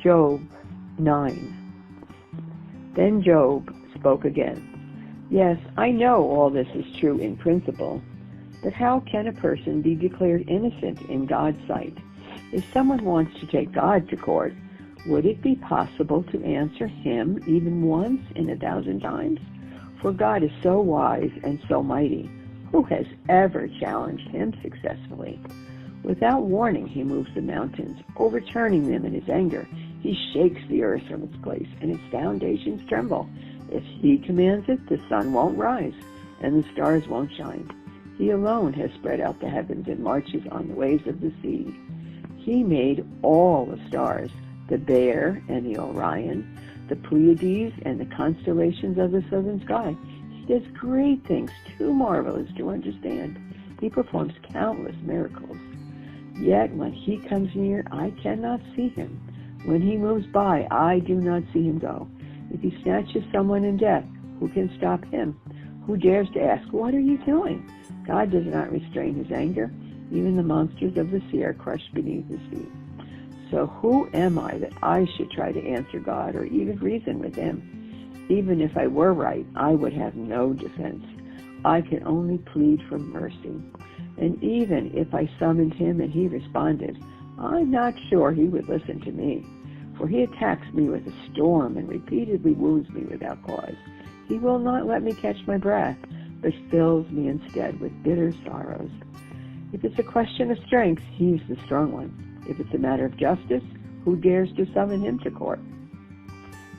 Job 9. Then Job spoke again. Yes, I know all this is true in principle, but how can a person be declared innocent in God's sight? If someone wants to take God to court, would it be possible to answer him even once in 1,000 times? For God is so wise and so mighty. Who has ever challenged him successfully? Without warning, he moves the mountains, overturning them in his anger. He shakes the earth from its place, and its foundations tremble. If he commands it, the sun won't rise, and the stars won't shine. He alone has spread out the heavens and marches on the waves of the sea. He made all the stars, the Bear and the Orion, the Pleiades and the constellations of the southern sky. He does great things, too marvelous to understand. He performs countless miracles. Yet when he comes near, I cannot see him. When he moves by, I do not see him go. If he snatches someone in death, who can stop him? Who dares to ask, what are you doing? God does not restrain his anger. Even the monsters of the sea are crushed beneath his feet. So who am I that I should try to answer God or even reason with him? Even if I were right, I would have no defense. I can only plead for mercy. And even if I summoned him and he responded, I'm not sure he would listen to me. For he attacks me with a storm and repeatedly wounds me without cause. He will not let me catch my breath, but fills me instead with bitter sorrows. If it's a question of strength, he's the strong one. If it's a matter of justice, who dares to summon him to court?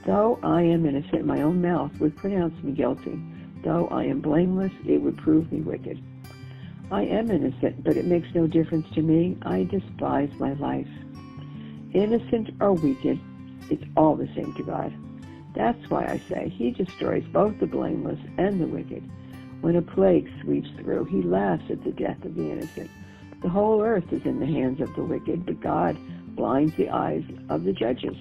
Though I am innocent, my own mouth would pronounce me guilty. Though I am blameless, it would prove me wicked. I am innocent, but it makes no difference to me. I despise my life. Innocent or wicked, it's all the same to God. That's why I say he destroys both the blameless and the wicked. When a plague sweeps through, he laughs at the death of the innocent. The whole earth is in the hands of the wicked, but God blinds the eyes of the judges.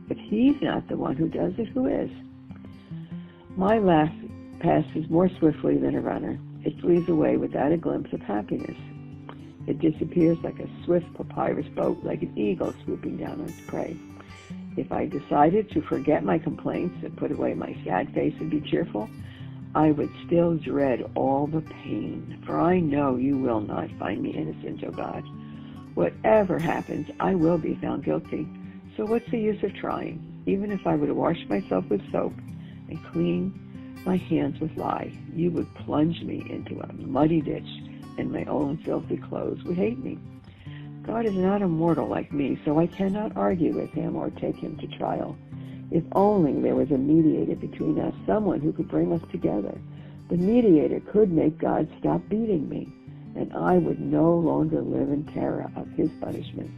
If he's not the one who does it, who is? My laugh passes more swiftly than a runner. It flees away without a glimpse of happiness. It disappears like a swift papyrus boat, like an eagle swooping down on its prey. If I decided to forget my complaints and put away my sad face and be cheerful, I would still dread all the pain, for I know you will not find me innocent, O God. Whatever happens, I will be found guilty. So what's the use of trying? Even if I would wash myself with soap and clean my hands with lye, you would plunge me into a muddy ditch, and my own filthy clothes would hate me. God is not a mortal like me, so I cannot argue with him or take him to trial. If only there was a mediator between us, someone who could bring us together. The mediator could make God stop beating me, and I would no longer live in terror of his punishment.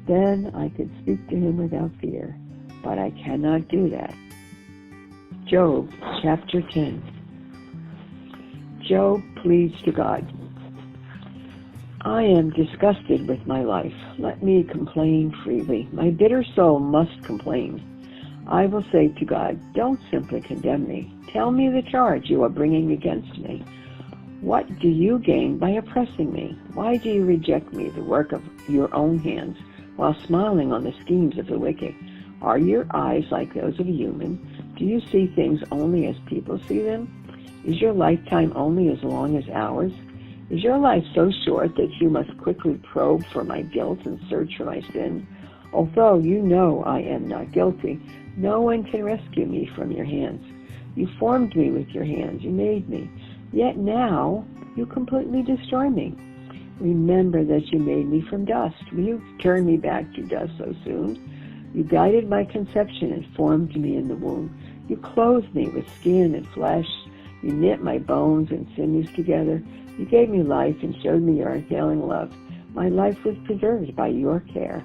Then I could speak to him without fear, but I cannot do that. Job chapter 10. Job pleads to God. I am disgusted with my life. Let me complain freely. My bitter soul must complain. I will say to God, don't simply condemn me. Tell me the charge you are bringing against me. What do you gain by oppressing me? Why do you reject me, the work of your own hands, while smiling on the schemes of the wicked? Are your eyes like those of a human? Do you see things only as people see them? Is your lifetime only as long as ours? Is your life so short that you must quickly probe for my guilt and search for my sin? Although you know I am not guilty, no one can rescue me from your hands. You formed me with your hands. You made me. Yet now you completely destroy me. Remember that you made me from dust. Will you turn me back to dust so soon? You guided my conception and formed me in the womb. You clothed me with skin and flesh. You knit my bones and sinews together. You gave me life and showed me your unfailing love. My life was preserved by your care.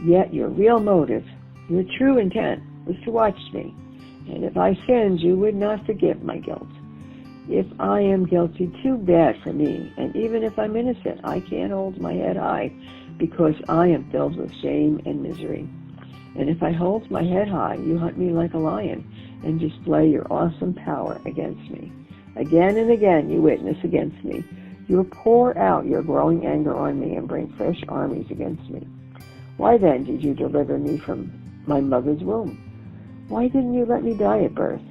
Yet your real motive, your true intent, was to watch me. And if I sinned, you would not forgive my guilt. If I am guilty, too bad for me. And even if I'm innocent, I can't hold my head high because I am filled with shame and misery. And if I hold my head high, you hunt me like a lion and display your awesome power against me. Again and again you witness against me. You pour out your growing anger on me and bring fresh armies against me. Why then did you deliver me from my mother's womb. Why didn't you let me die at birth?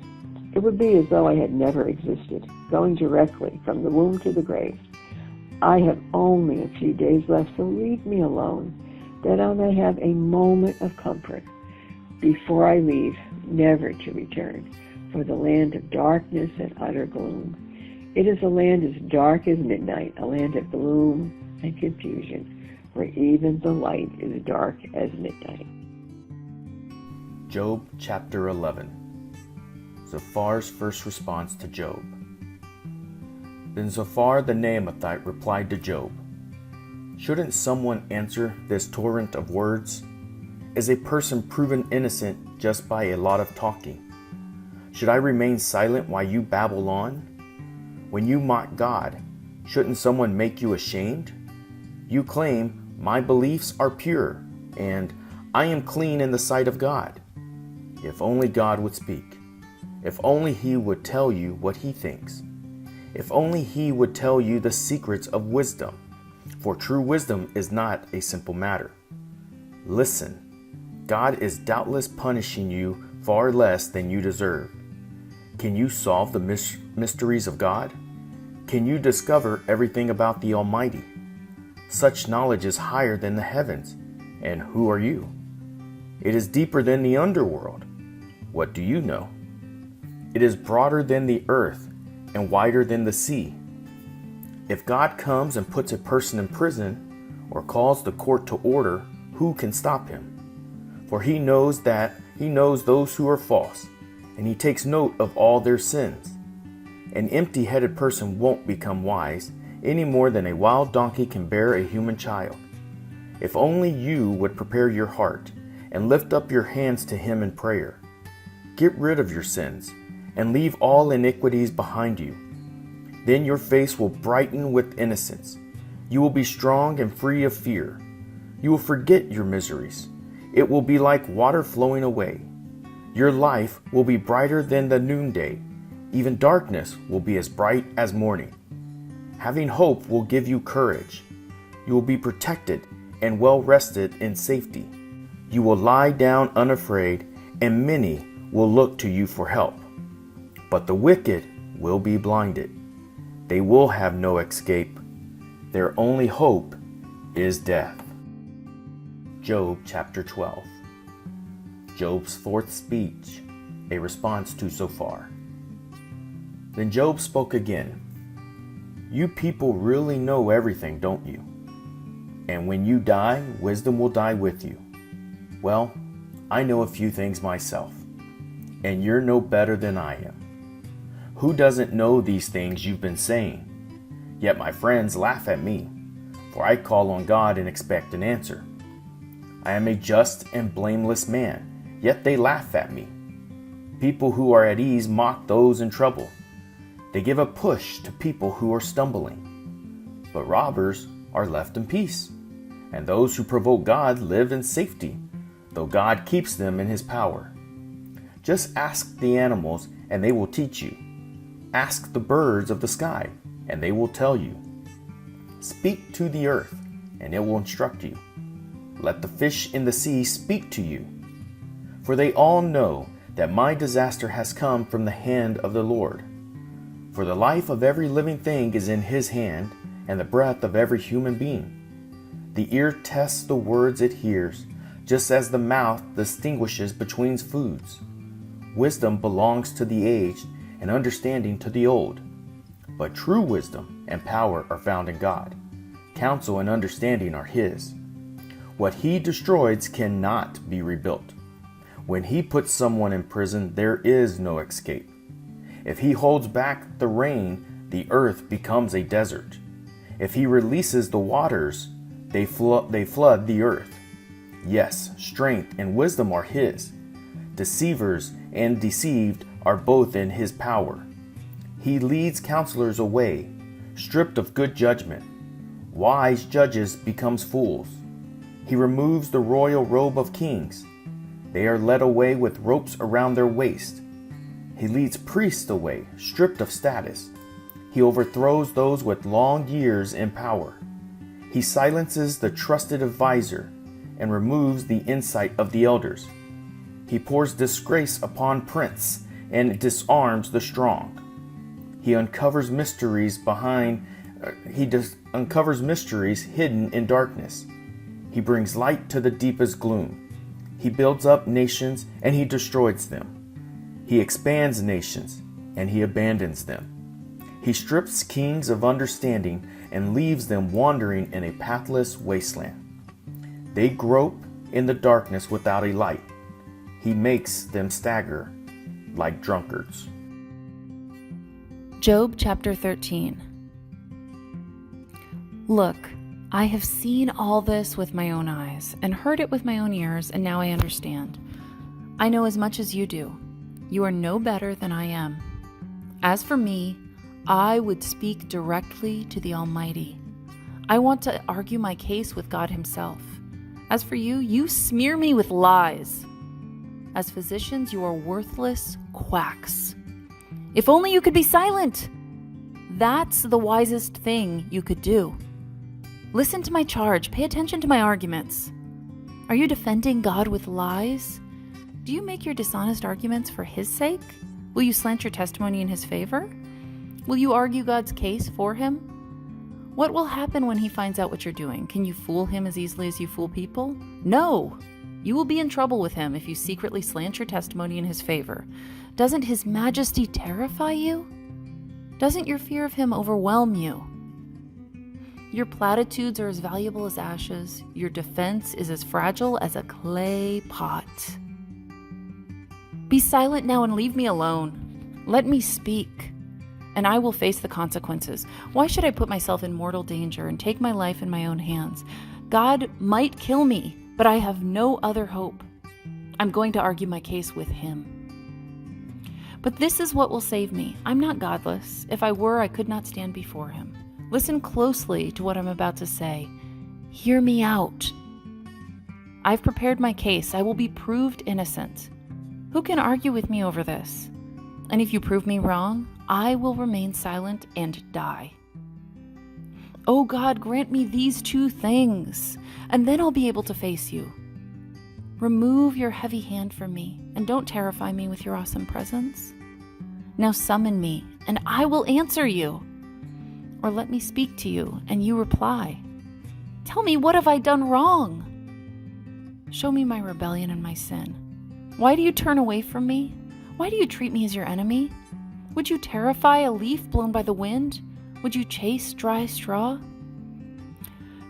It would be as though I had never existed, going directly from the womb to the grave. I have only a few days left, so leave me alone, that I may have a moment of comfort before I leave, never to return, for the land of darkness and utter gloom. It is a land as dark as midnight, a land of gloom and confusion, where even the light is dark as midnight. Job chapter 11. Zophar's first response to Job. Then Zophar the Naamathite replied to Job, "Shouldn't someone answer this torrent of words? Is a person proven innocent just by a lot of talking? Should I remain silent while you babble on? When you mock God, shouldn't someone make you ashamed? You claim, 'My beliefs are pure,' and 'I am clean in the sight of God.' If only God would speak. If only He would tell you what He thinks. If only He would tell you the secrets of wisdom, for true wisdom is not a simple matter. Listen, God is doubtless punishing you far less than you deserve. Can you solve the mysteries of God? Can you discover everything about the Almighty? Such knowledge is higher than the heavens, and who are you? It is deeper than the underworld. What do you know? It is broader than the earth and wider than the sea. If God comes and puts a person in prison or calls the court to order, who can stop Him? For He knows those who are false, and He takes note of all their sins. An empty-headed person won't become wise any more than a wild donkey can bear a human child. If only you would prepare your heart and lift up your hands to Him in prayer. Get rid of your sins and leave all iniquities behind you. Then your face will brighten with innocence. You will be strong and free of fear. You will forget your miseries. It will be like water flowing away. Your life will be brighter than the noonday. Even darkness will be as bright as morning. Having hope will give you courage. You will be protected and well rested in safety. You will lie down unafraid, and many will look to you for help. But the wicked will be blinded. They will have no escape. Their only hope is death. Job chapter 12. Job's fourth speech, a response to Zophar. Then Job spoke again. You people really know everything, don't you? And when you die, wisdom will die with you. Well, I know a few things myself, and you're no better than I am. Who doesn't know these things you've been saying? Yet my friends laugh at me, for I call on God and expect an answer. I am a just and blameless man, yet they laugh at me. People who are at ease mock those in trouble. They give a push to people who are stumbling. But robbers are left in peace, and those who provoke God live in safety, though God keeps them in His power. Just ask the animals, and they will teach you. Ask the birds of the sky, and they will tell you. Speak to the earth, and it will instruct you. Let the fish in the sea speak to you. For they all know that my disaster has come from the hand of the Lord. For the life of every living thing is in His hand, and the breath of every human being. The ear tests the words it hears, just as the mouth distinguishes between foods. Wisdom belongs to the aged, and understanding to the old. But true wisdom and power are found in God. Counsel and understanding are His. What He destroys cannot be rebuilt. When He puts someone in prison, there is no escape. If He holds back the rain, the earth becomes a desert. If He releases the waters, they flood the earth. Yes, strength and wisdom are His. Deceivers and deceived are both in His power. He leads counselors away, stripped of good judgment. Wise judges becomes fools. He removes the royal robe of kings. They are led away with ropes around their waist. He leads priests away, stripped of status. He overthrows those with long years in power. He silences the trusted advisor and removes the insight of the elders. He pours disgrace upon prince and disarms the strong. He uncovers mysteries uncovers mysteries hidden in darkness. He brings light to the deepest gloom. He builds up nations and he destroys them. He expands nations and he abandons them. He strips kings of understanding and leaves them wandering in a pathless wasteland. They grope in the darkness without a light. He makes them stagger like drunkards. Job chapter 13. Look, I have seen all this with my own eyes and heard it with my own ears, and now I understand. I know as much as you do. You are no better than I am. As for me, I would speak directly to the Almighty. I want to argue my case with God Himself. As for you, you smear me with lies. As physicians, you are worthless quacks. If only you could be silent. That's the wisest thing you could do. Listen to my charge. Pay attention to my arguments. Are you defending God with lies? Do you make your dishonest arguments for His sake? Will you slant your testimony in His favor? Will you argue God's case for Him? What will happen when He finds out what you're doing? Can you fool Him as easily as you fool people? No! You will be in trouble with Him if you secretly slant your testimony in His favor. Doesn't His majesty terrify you? Doesn't your fear of Him overwhelm you? Your platitudes are as valuable as ashes. Your defense is as fragile as a clay pot. Be silent now and leave me alone. Let me speak, and I will face the consequences. Why should I put myself in mortal danger and take my life in my own hands? God might kill me, but I have no other hope. I'm going to argue my case with Him. But this is what will save me. I'm not godless. If I were, I could not stand before Him. Listen closely to what I'm about to say. Hear me out. I've prepared my case. I will be proved innocent. Who can argue with me over this? And if you prove me wrong, I will remain silent and die. Oh God, grant me these two things, and then I'll be able to face you. Remove your heavy hand from me, and don't terrify me with your awesome presence. Now summon me, and I will answer you. Or let me speak to you, and you reply. Tell me, what have I done wrong? Show me my rebellion and my sin. Why do you turn away from me? Why do you treat me as your enemy? Would you terrify a leaf blown by the wind? Would you chase dry straw?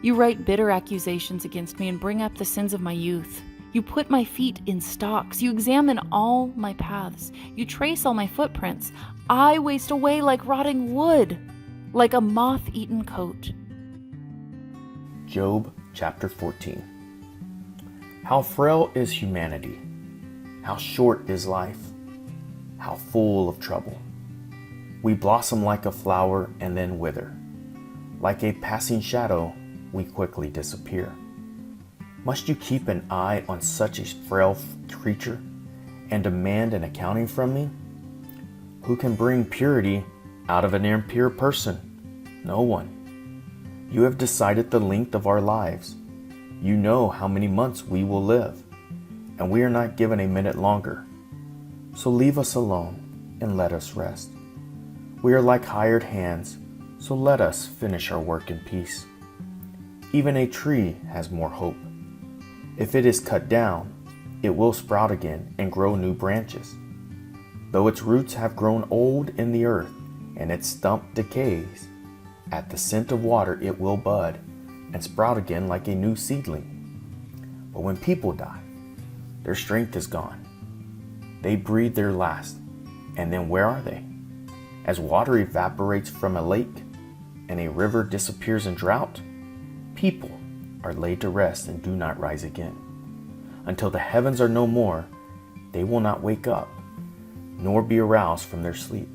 You write bitter accusations against me and bring up the sins of my youth. You put my feet in stocks. You examine all my paths. You trace all my footprints. I waste away like rotting wood, like a moth-eaten coat. Job chapter 14. How frail is humanity! How short is life! How full of trouble! We blossom like a flower and then wither. Like a passing shadow, we quickly disappear. Must you keep an eye on such a frail creature and demand an accounting from me? Who can bring purity out of an impure person? No one. You have decided the length of our lives. You know how many months we will live, and we are not given a minute longer. So leave us alone and let us rest. We are like hired hands, so let us finish our work in peace. Even a tree has more hope. If it is cut down, it will sprout again and grow new branches. Though its roots have grown old in the earth and its stump decays, at the scent of water it will bud and sprout again like a new seedling. But when people die, their strength is gone. They breathe their last, and then where are they? As water evaporates from a lake and a river disappears in drought, people are laid to rest and do not rise again. Until the heavens are no more, they will not wake up, nor be aroused from their sleep.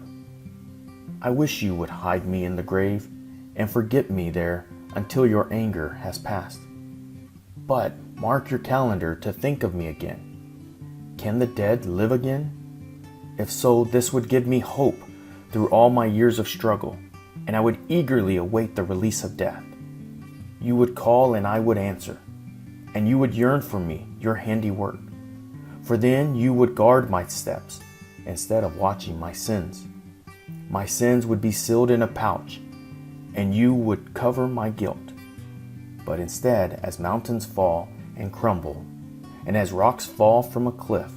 I wish you would hide me in the grave and forget me there until your anger has passed. But mark your calendar to think of me again. Can the dead live again? If so, this would give me hope through all my years of struggle, and I would eagerly await the release of death. You would call and I would answer, and you would yearn for me, your handiwork. For then you would guard my steps instead of watching my sins. My sins would be sealed in a pouch, and you would cover my guilt. But instead, as mountains fall and crumble, and as rocks fall from a cliff,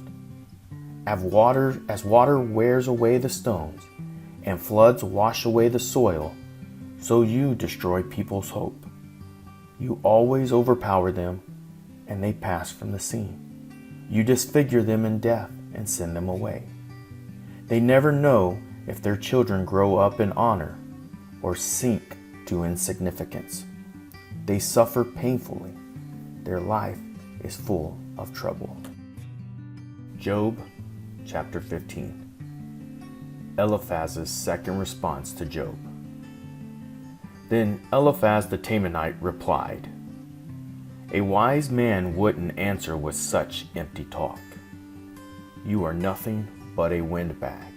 as water wears away the stones, and floods wash away the soil, so you destroy people's hope. You always overpower them, and they pass from the scene. You disfigure them in death and send them away. They never know if their children grow up in honor or sink to insignificance. They suffer painfully. Their life is full of trouble. Job chapter 15. Eliphaz's second response to Job. Then Eliphaz the Temanite replied, "A wise man wouldn't answer with such empty talk. You are nothing but a windbag.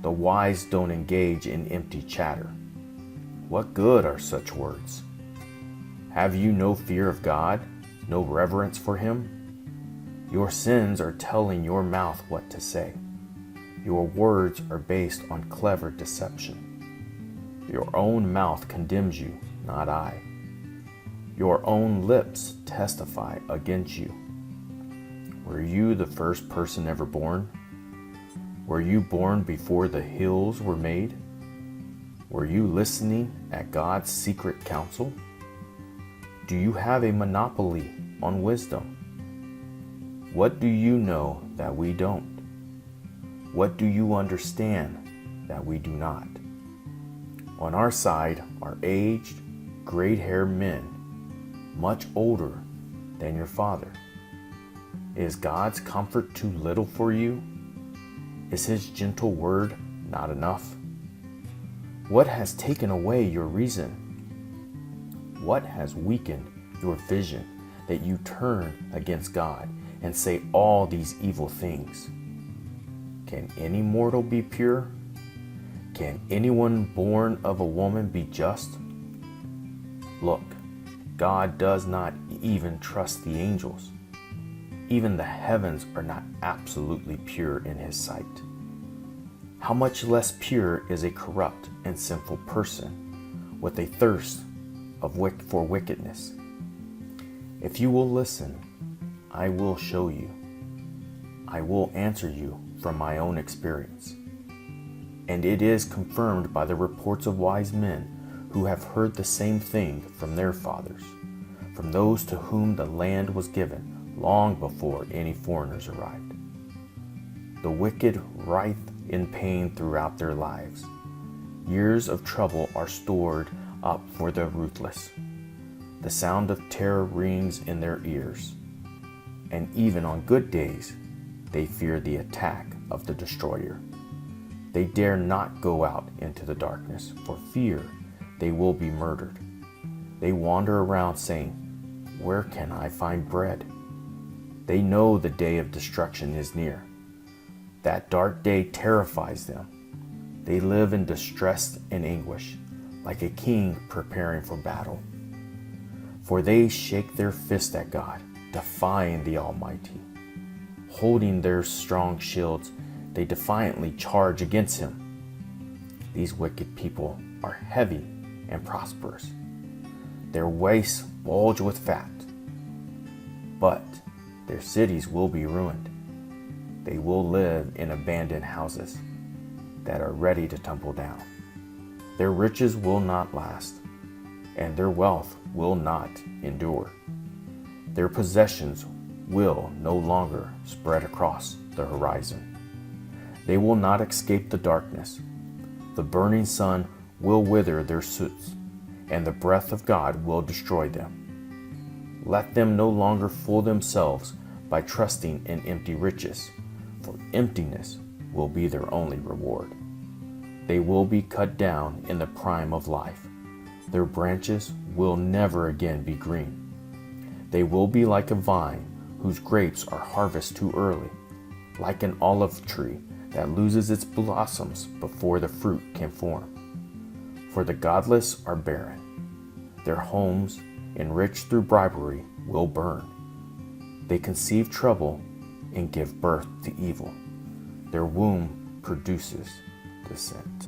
The wise don't engage in empty chatter. What good are such words? Have you no fear of God, no reverence for Him? Your sins are telling your mouth what to say. Your words are based on clever deception. Your own mouth condemns you, not I. Your own lips testify against you. Were you the first person ever born? Were you born before the hills were made? Were you listening at God's secret counsel? Do you have a monopoly on wisdom? What do you know that we don't? What do you understand that we do not? On our side are aged, gray-haired men, much older than your father. Is God's comfort too little for you? Is His gentle word not enough? What has taken away your reason? What has weakened your vision that you turn against God and say all these evil things? Can any mortal be pure? Can anyone born of a woman be just? Look, God does not even trust the angels. Even the heavens are not absolutely pure in His sight. How much less pure is a corrupt and sinful person with a thirst for wickedness? If you will listen, I will show you. I will answer you from my own experience. And it is confirmed by the reports of wise men who have heard the same thing from their fathers, from those to whom the land was given long before any foreigners arrived. The wicked writhe in pain throughout their lives. Years of trouble are stored up for the ruthless. The sound of terror rings in their ears, and even on good days, they fear the attack of the destroyer. They dare not go out into the darkness for fear they will be murdered. They wander around saying, "Where can I find bread?" They know the day of destruction is near. That dark day terrifies them. They live in distress and anguish, like a king preparing for battle. For they shake their fist at God, defying the Almighty. Holding their strong shields, they defiantly charge against Him. These wicked people are heavy and prosperous. Their waists bulge with fat. But their cities will be ruined. They will live in abandoned houses that are ready to tumble down. Their riches will not last, and their wealth will not endure. Their possessions will no longer spread across the horizon. They will not escape the darkness. The burning sun will wither their suits, and the breath of God will destroy them. Let them no longer fool themselves by trusting in empty riches, for emptiness will be their only reward. They will be cut down in the prime of life. Their branches will never again be green. They will be like a vine whose grapes are harvested too early, like an olive tree that loses its blossoms before the fruit can form. For the godless are barren. Their homes, enriched through bribery, will burn. They conceive trouble and give birth to evil. Their womb produces dissent.